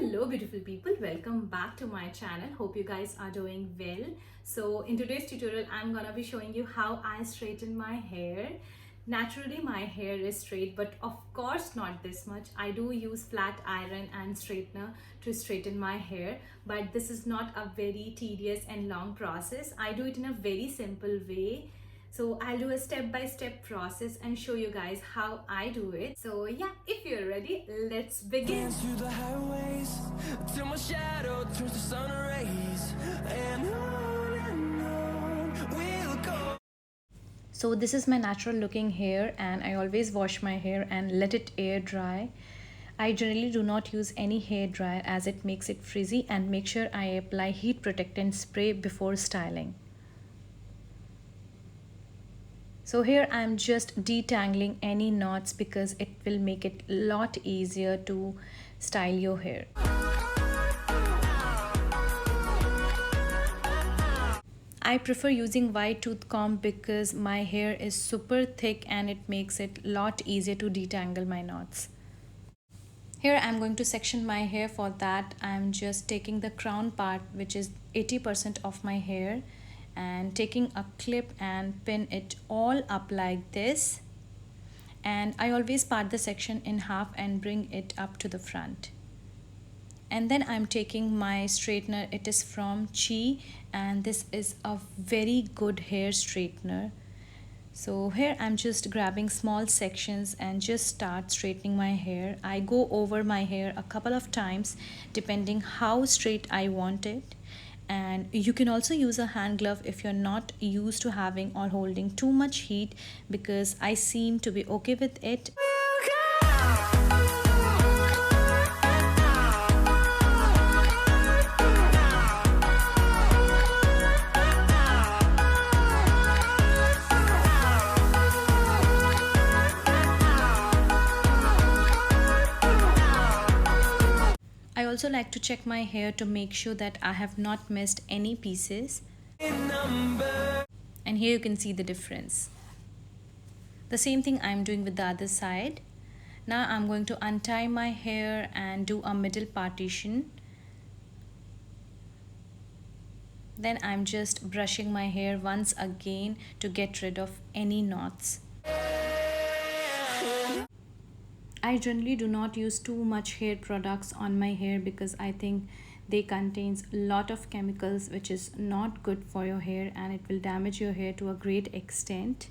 Hello beautiful people, welcome back to my channel. Hope you guys are doing well. So in today's tutorial I'm gonna be showing you how I straighten my hair. Naturally my hair is straight, but of course not this much. I do use flat iron and straightener to straighten my hair, but this is not a very tedious and long process. I do it in a very simple way. So I'll do a step-by-step process and show you guys how I do it. So yeah, if you're ready, let's begin. Through the highways till my shadow turns to sun rays, and on we'll go. So this is my natural looking hair, and I always wash my hair and let it air dry. I generally do not use any hair dryer as it makes it frizzy, and make sure I apply heat protectant spray before styling. So here I'm just detangling any knots because it will make it a lot easier to style your hair. I prefer using wide tooth comb because my hair is super thick and it makes it a lot easier to detangle my knots. Here I'm going to section my hair. For that I'm just taking the crown part, which is 80% of my hair, and taking a clip and pin it all up like this, and I always part the section in half and bring it up to the front. And then I'm taking my straightener. It is from Chi, and this is a very good hair straightener. So here I'm just grabbing small sections and just start straightening my hair. I go over my hair a couple of times depending how straight I want it. And you can also use a hand glove if you're not used to having or holding too much heat, because I seem to be okay with it. I also like to check my hair to make sure that I have not missed any pieces. And here you can see the difference. The same thing I'm doing with the other side. Now I'm going to untie my hair and do a middle partition. Then I'm just brushing my hair once again to get rid of any knots. I generally do not use too much hair products on my hair because I think they contains a lot of chemicals which is not good for your hair, and it will damage your hair to a great extent.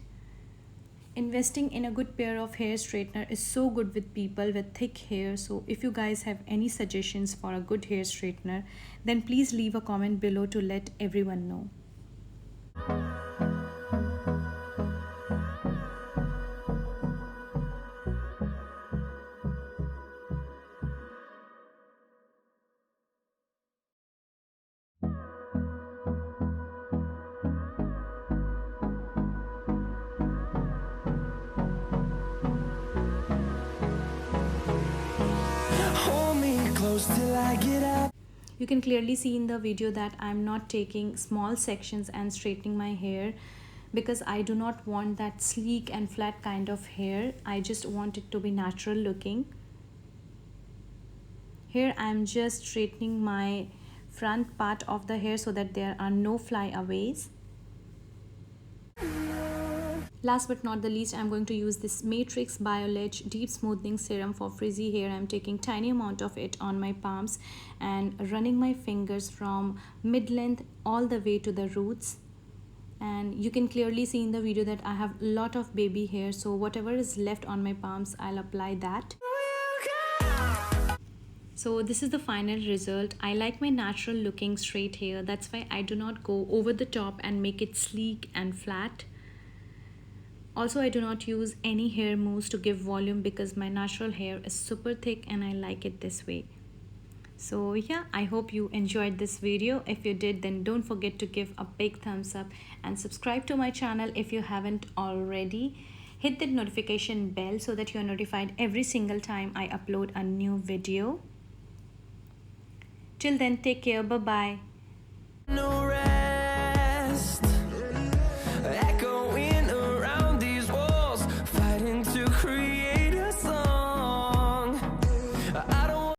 Investing in a good pair of hair straightener is so good with people with thick hair. So if you guys have any suggestions for a good hair straightener, then please leave a comment below to let everyone know. Till I get up. You can clearly see in the video that I'm not taking small sections and straightening my hair because I do not want that sleek and flat kind of hair. I just want it to be natural looking. Here I'm just straightening my front part of the hair so that there are no flyaways. Last but not the least, I'm going to use this Matrix Biolage Deep Smoothing Serum for frizzy hair. I'm taking tiny amount of it on my palms and running my fingers from mid-length all the way to the roots. And you can clearly see in the video that I have a lot of baby hair, so whatever is left on my palms, I'll apply that. So this is the final result. I like my natural looking straight hair. That's why I do not go over the top and make it sleek and flat. Also, I do not use any hair mousse to give volume because my natural hair is super thick and I like it this way. So yeah, I hope you enjoyed this video. If you did, then don't forget to give a big thumbs up and subscribe to my channel if you haven't already. Hit the notification bell so that you are notified every single time I upload a new video. Till then, take care. Bye-bye. No